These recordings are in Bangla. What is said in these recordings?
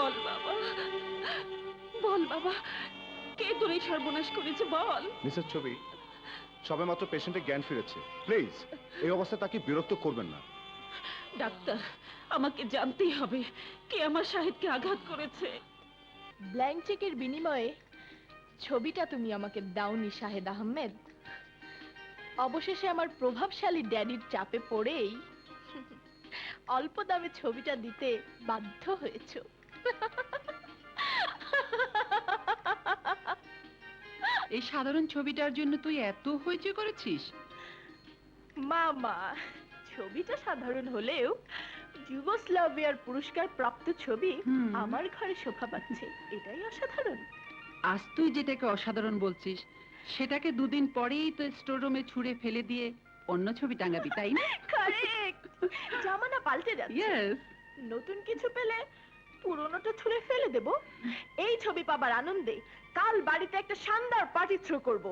বল বাবা, বল বাবা, কে তোর এই সর্বনাশ করেছে বল। মিসেস ছবি, সবে মাত্র পেশেন্টের জ্ঞান ফিরেছে, প্লিজ এই অবস্থায় তাকে বিরক্ত করবেন না। ডাক্তার, আমাকে জানতেই হবে কে আমার শাহিদকে আঘাত করেছে। ব্ল্যাঙ্ক চেকের বিনিময়ে ছবিটা তুমি আমাকে দাওনি শাহেদ আহমেদ। অবশেষে আমার প্রভাবশালী ড্যাডির চাপে পড়েই অল্প দামে ছবিটা দিতে বাধ্য হয়েছো। এই সাধারণ ছবিটার জন্য তুই এত হইচই করেছিস? মামা, ছবিটা সাধারণ হলেও যুগোস্লাভিয়ার পুরস্কার প্রাপ্ত ছবি আমার ঘরে শোভা পাচ্ছে, এটাই অসাধারণ। আজ তুই যেটাকে অসাধারণ বলছিস সেটাকে দুদিন পরেই তো স্টোর রুমে ছুঁড়ে ফেলে দিয়ে অন্য ছবি টাঙাবি, তাই না? কারেক্ট, জামানা পাল্টে যাচ্ছে। ইয়েস। নতুন কিছু পেলে পুরনোটা ছুঁড়ে ফেলে দেব। এই ছবি পাবার আনন্দে কাল বাড়িতে একটা শানদার পার্টি থ্রো করব।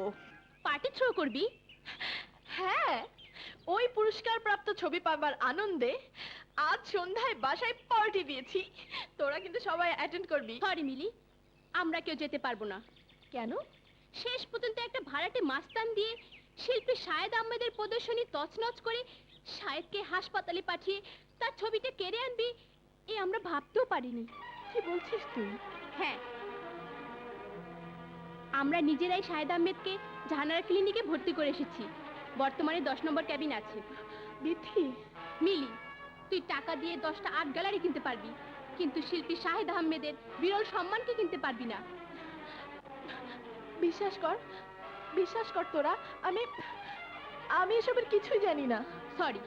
পার্টি থ্রো করবি? হ্যাঁ, ওই পুরস্কার প্রাপ্ত ছবি পাবার আনন্দে আজ সন্ধ্যায় বাসায় পার্টি দিয়েছি। তোরা কিন্তু সবাই অ্যাটেন্ড করবি। সরি মিলি, আমরা কেউ যেতে পারবো না। কেন? শেষ পর্যন্ত একটা ভাড়াটে মাস্তান দিয়ে শিল্পী শাহেদ আহমেদের প্রদর্শনী তছনছ করে শাহেদকে হাসপাতালে পাঠিয়ে তার ছবিটা কেড়ে আনবি, এ আমরা ভাবতেও পারিনি। কি বলছিস তুই? হ্যাঁ, আমরা নিজেরাই শাহেদ আহমেদকে জাহানারা ক্লিনিকে ভর্তি করে এসেছি। বর্তমানে 10 নম্বর ক্যাবিন আছে। বিথি, মিলি, তুই টাকা দিয়ে 10টা আর্ট গ্যালারি কিনতে পারবি, কিন্তু শিল্পী শাহেদ আহমেদের বিরল সম্মানকে কিনতে পারবি না। বিশ্বাস কর, বিশ্বাস কর তোরা, আমি এসবের কিছুই জানি না। সরি,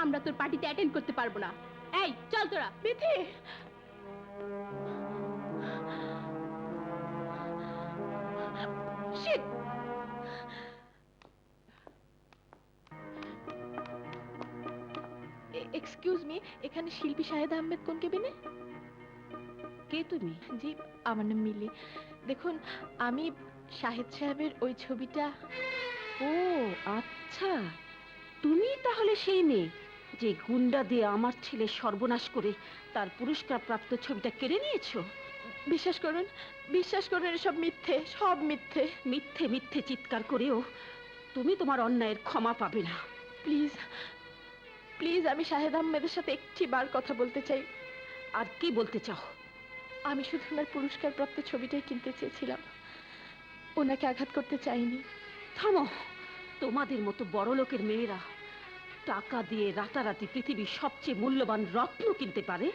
আমরা তোর পার্টিতে অ্যাটেন্ড করতে পারবো না। এই চল তোরা। বিথি, শিট! এক্সকিউজ মি, এখানে শিল্পী শাহেদ আহমেদ কোন কেবিনে? কে তুমি? জি, আমার নাম মিলি। দেখুন, আমি শাহেদ সাহেবের ওই ছবিটা। ও আচ্ছা, তুমি তাহলে সেই মেয়ে যে গুন্ডা দিয়ে আমার ছেলে সর্বনাশ করে তার পুরস্কার প্রাপ্ত ছবিটা কেড়ে নিয়েছো। বিশ্বাস করুন, বিশ্বাস করুন, এসব মিথ্যে, সব মিথ্যে। মিথ্যে মিথ্যে চিৎকার করেও তুমি তোমার অন্যায়ের ক্ষমা পাবে না। প্লিজ, প্লিজ, আমি শাহেদ আহমেদের সাথে একটি বার কথা বলতে চাই। আর কি বলতে চাও? আমি শুধু ওনার পুরস্কার প্রাপ্ত ছবিটাই কিনতে চেয়েছিলাম, ওনাকে আঘাত করতে চাইনি। থামো, তোমাদের মতো বড় লোকের মেয়েরা টাকা দিয়ে রাতারাতি পৃথিবীর সবচেয়ে মূল্যবান রত্ন কিনতে পারে,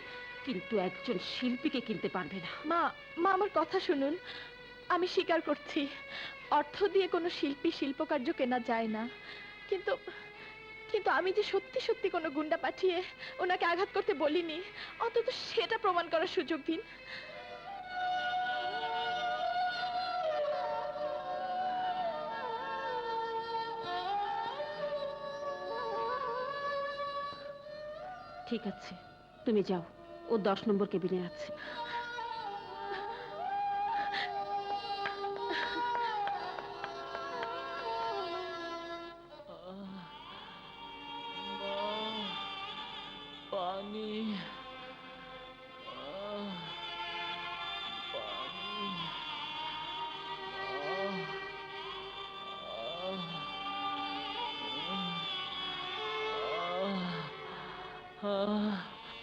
কিন্তু একজন শিল্পীকে কিনতে পারবে না। মা, মা, আমার কথা শুনুন। আমি স্বীকার করছি, অর্থ দিয়ে কোনো শিল্পী শিল্পকার্য কেনা যায় না, কিন্তু কিন্তু আমি যে সত্যি সত্যি কোনো গুন্ডা পাঠিয়ে ওনাকে আঘাত করতে বলিনি, অন্তত সেটা প্রমাণ করার সুযোগ দিন। ঠিক আছে, তুমি যাও, ও 10 নম্বর কেবিনে আছে। পানি,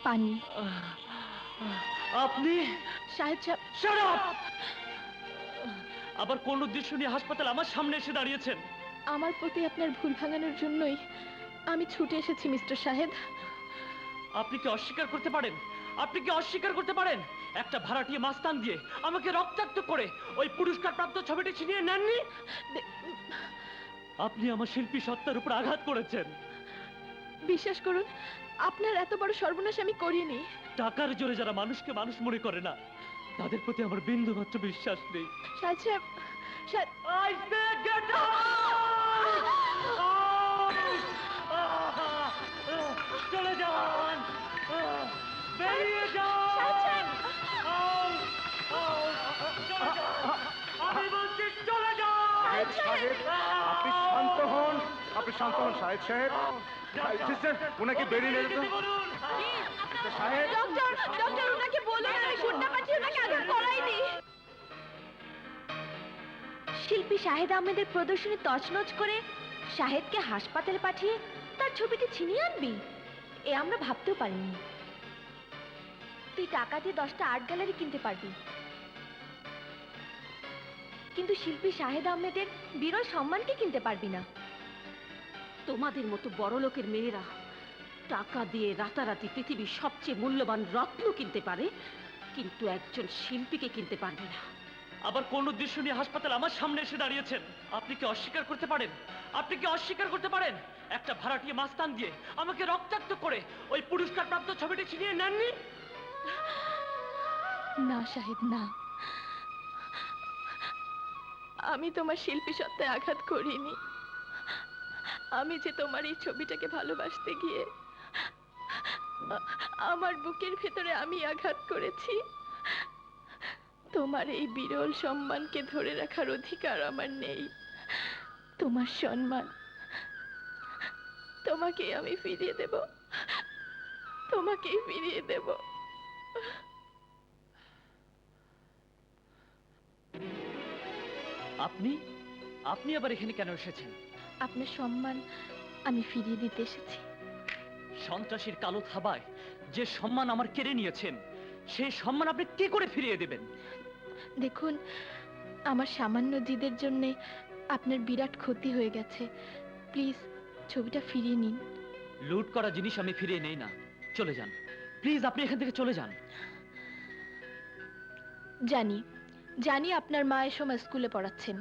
পানি। আপনি? শাহেদ সাহেব। Shut up! আবার কোন উদ্দেশ্য নিয়ে হাসপাতাল আমার সামনে এসে দাঁড়িয়েছেন? আমার প্রতি আপনার ভুল ভাঙানোর জন্যই আমি ছুটে এসেছি মিস্টার শাহেদ। আপনি কি অস্বীকার করতে পারেন? আপনি কি অস্বীকার করতে পারেন একটা ভাড়াটিয়া মাস্তান দিয়ে আমাকে রক্তাক্ত করে ওই পুরস্কার প্রাপ্ত ছবিটি ছিনিয়ে নেননি? আপনি আমার শিল্পী সত্তার উপর আঘাত করেছেন। বিশ্বাস করুন, আপনার এত বড় সর্বনাশ আমি করিনি। টাকার জোরে যারা মানুষকে মানুষ মনে করে না, তাদের প্রতি আমার বিন্দু মাত্র বিশ্বাস নেই। শাহেদ সাহেব, I said get out! চলে যান, বেরিয়ে যান, চলে যান, আমি বলছি চলে যান। আপনি শান্ত হন, আপনি শান্ত হন শাহেদ সাহেব। ওনাকে বেরিয়ে নিয়ে যেতে বলুন। সাহেব। ডক্টর, ডক্টর, ওনাকে বলুন আমি গুন্ডা পাঠিয়ে শিল্পী শাহেদ আহমেদের প্রদর্শনী তছনছ করে শাহেদকে হাসপাতালে পাঠিয়ে তার ছবিটি ছিনিয়ে আনবি? এ আমরা ভাবতেও পারিনি। তুই টাকা দিয়ে 10টা আর্ট গ্যালারি কিনতে পারবি, কিন্তু শিল্পী শাহেদ আহমেদের বিরল সম্মানকে কিনতে পারবি না। তোমাদের মতো বড় লোকের মেয়েরা টাকা দিয়ে রাতারাতি পৃথিবীর সবচেয়ে মূল্যবান রত্ন কিনতে পারে, কিন্তু একজন শিল্পীকে কিনতে পারবে না। আবার কোন উদ্দেশ্য নিয়ে হাসপাতাল আমার সামনে এসে দাঁড়িয়েছেন? আপনি কি অস্বীকার করতে পারেন? আপনি কি অস্বীকার করতে পারেন একটা ভাড়াটিয়া মাস্তান দিয়ে আমাকে রক্তাক্ত করে ওই পুরস্কার প্রাপ্ত ছবিটি ছিনিয়ে নেননি? না শাহেদ, না, আমি তোমার শিল্পী সত্তায় আঘাত করিনি। আমি যে তোমার এই ছবিটাকে ভালোবাসতে গিয়ে আমার বুকের ভেতরে আমি আঘাত করেছি। তোমার এই বিরল সম্মানকে ধরে রাখার অধিকার আমার নেই। তোমার সম্মান তোমাকে আমি ফিরিয়ে দেব, তোমাকেই ফিরিয়ে দেব। আপনি আপনি আবার এখানে কেন এসেছেন? আপনার সম্মান আমি ফিরিয়ে দিতে এসেছি। সন্ত্রাসীর কালো থাবায় যে সম্মান আমার কেড়ে নিয়েছেন, সেই সম্মান আপনি কি করে ফিরিয়ে দেবেন? দেখুন, আমার সামান্য জিদের জন্য আপনার বিরাট ক্ষতি হয়ে গেছে। প্লিজ ছবিটা ফিরিয়ে নিন। লুট করা জিনিস আমি ফিরিয়ে নেই না। চলে যান প্লিজ, আপনি এখান থেকে চলে যান। জানি জানি আপনার মা এ সময় স্কুলে পড়াচ্ছেন।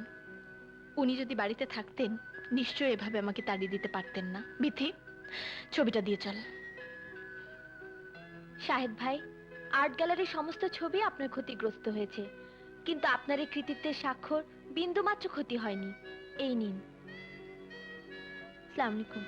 উনি যদি বাড়িতে থাকতেন নিশ্চয়ই এভাবে আমাকে তাড়িয়ে দিতে পারতেন না। বিথি, ছবিটা দিয়ে চল। শাহেদ ভাই, আর্ট গ্যালারির সমস্ত ছবি আপনার ক্ষতিগ্রস্ত হয়েছে, কিন্তু আপনার এই কৃতিত্বের স্বাক্ষর বিন্দুমাত্র ক্ষতি হয়নি। এই নিন। আসসালামু আলাইকুম।